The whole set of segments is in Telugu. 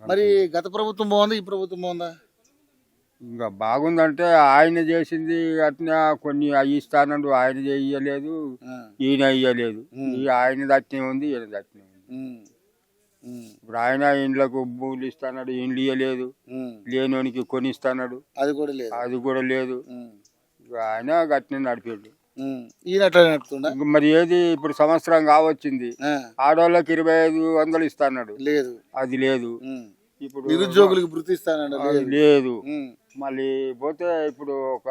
మరి గత ప్రభుత్వం బాగుందా, ఈ ప్రభుత్వం బాగుందా? ఇంకా బాగుందంటే ఆయన చేసింది అట్లా కొన్ని అవి ఇస్తానడు, ఆయన ఇయ్యలేదు, ఈయన ఇయ్యలేదు. ఆయన దట్నే ఉంది, ఈయన దట్నే ఉంది. ఇప్పుడు ఆయన ఇండ్లకు భూములు ఇస్తాడు, ఇండ్లు ఇయ్యలేదు. లేనోనికి కొనిస్తాడు, అది కూడా లేదు. ఆయన గట్టిన నడిపాడు. మరి ఏది ఇప్పుడు సంవత్సరం కావచ్చింది, ఆడవాళ్ళకి 2500 ఇస్తాడు, అది లేదు. ఇప్పుడు నిరుద్యోగులకు వృత్తి ఇస్తాడు, లేదు. మళ్ళీ పోతే ఇప్పుడు ఒక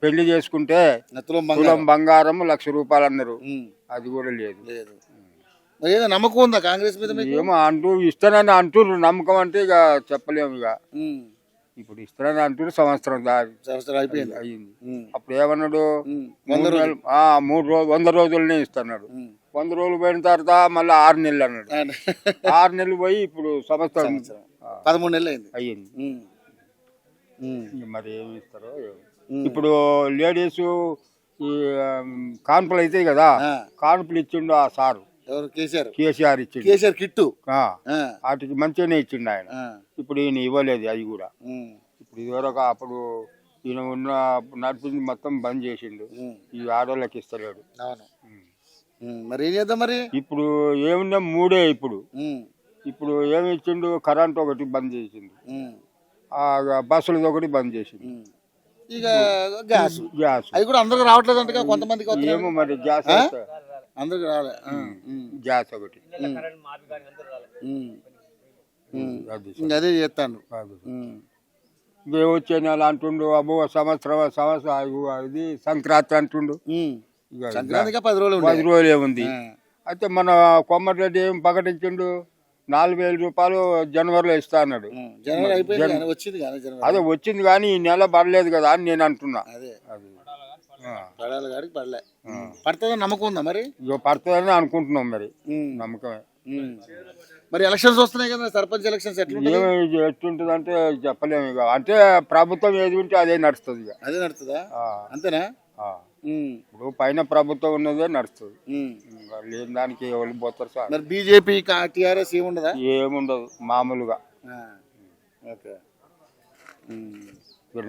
పెళ్లి చేసుకుంటే తులం బంగారం 1,00,000 రూపాయలు అన్నారు, అది కూడా లేదు. నమ్మకం ఉందా కాంగ్రెస్ మీద? ఏమో అంటూ ఇస్తానని అంటున్నారు, నమ్మకం అంటే ఇక చెప్పలేము. ఇక ఇప్పుడు ఇస్తానని అంటున్నారు, సంవత్సరం అయిపోయింది అయ్యింది. అప్పుడు ఏమన్నాడు, 100 రోజులనే ఇస్తున్నాడు. 100 రోజులు పోయిన తర్వాత మళ్ళీ 6 నెలలు అన్నాడు. 6 నెలలు పోయి ఇప్పుడు సంవత్సరం 13 నెలలు అయ్యింది. మరి ఏమి ఇస్తారో. ఇప్పుడు లేడీస్ ఈ కాన్పులు అవుతాయి కదా, కాన్పులు ఇచ్చిండు ఆ సారు, కేసీఆర్ ఇచ్చిండు. కేసీఆర్ కిట్టు వాటికి మంచిగానే ఇచ్చిండు ఆయన. ఇప్పుడు ఈయన ఇవ్వలేదు అది కూడా. ఇప్పుడు ఇదివరకు అప్పుడు ఈయన ఉన్న నడిపింది మొత్తం బంద్ చేసిండు, ఈ ఆడవాళ్ళకి ఇస్తలేడు. మరి ఏం చేద్దాం మరి? ఇప్పుడు ఏమున్నా 3 ఇప్పుడు ఏమి ఇచ్చిండు, కరెంట్ ఒకటి బంద్ చేసిండు, బస్సులది ఒకటి బంద్ చేసిండు. ఇక గ్యాస్ అది కూడా అందరికి రావట్లేదు అంటే, కొంతమందికి ఏమో మరి గ్యాస్ అందరికి రాలే. గ్యాస్ ఒకటి అదే చేస్తాను. వచ్చే నెల అంటుండు, అబ్బో సంవత్సరం ఇది సంక్రాంతి అంటుండు. సంక్రాంతికి 10 రోజులే ఉంది. అయితే మన కొమ్మరెడ్డి ఏం ప్రకటించిండు, 4,000 రూపాయలు జనవరిలో ఇస్తా అన్నాడు. అదే వచ్చింది కానీ ఈ నెల పడలేదు కదా అని నేను అంటున్నా. పడుతుందని నమ్మకం ఉందా మరి? పడుతుందని అనుకుంటున్నాం, మరి నమ్మకమే. మరి ఎలక్షన్స్ వస్తున్నాయి కదా, సర్పంచ్ ఎలక్షన్స్ ఎట్లుంటది అంటే చెప్పలేము. ఇక అంటే ప్రభుత్వం ఏది ఉంటే అదే నడుస్తుంది. ఇక అదే నడుస్తుందా? అంతేనా? ఇప్పుడు పైన ప్రభుత్వం ఉన్నదే నడుస్తుంది, లేని దానికి ఎవరు పోతారు సార్. మరి బీజేపీ టీఆర్ఎస్ ఏముండదా? ఏముండదు, మామూలుగా.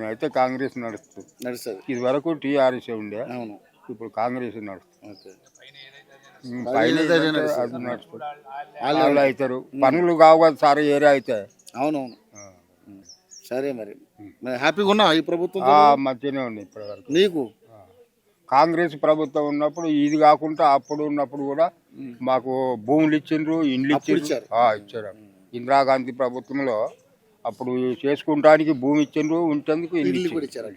అయితే కాంగ్రెస్ నడుస్తుంది. ఇది వరకు టీఆర్ఎస్ ఉండే, ఇప్పుడు కాంగ్రెస్ నడుస్తుంది. పైన అది నడుస్తుంది, వాళ్ళు అవుతారు. పనులు కావు కదా సార్, ఏరియా అయితే. అవునవును. సరే మరి హ్యాపీగా ఉన్నా ఈ ప్రభుత్వం? మధ్యనే ఉంది ఇప్పటి వరకు. నీకు కాంగ్రెస్ ప్రభుత్వం ఉన్నప్పుడు ఇది కాకుండా అప్పుడు ఉన్నప్పుడు కూడా మాకు భూములు ఇచ్చిండ్రు, ఇండ్లు ఇచ్చారు. ఇందిరాగాంధీ ప్రభుత్వంలో అప్పుడు చేసుకుంటానికి భూమి ఇచ్చిండ్రు, ఉంటేందుకు ఇల్లు ఇచ్చారు.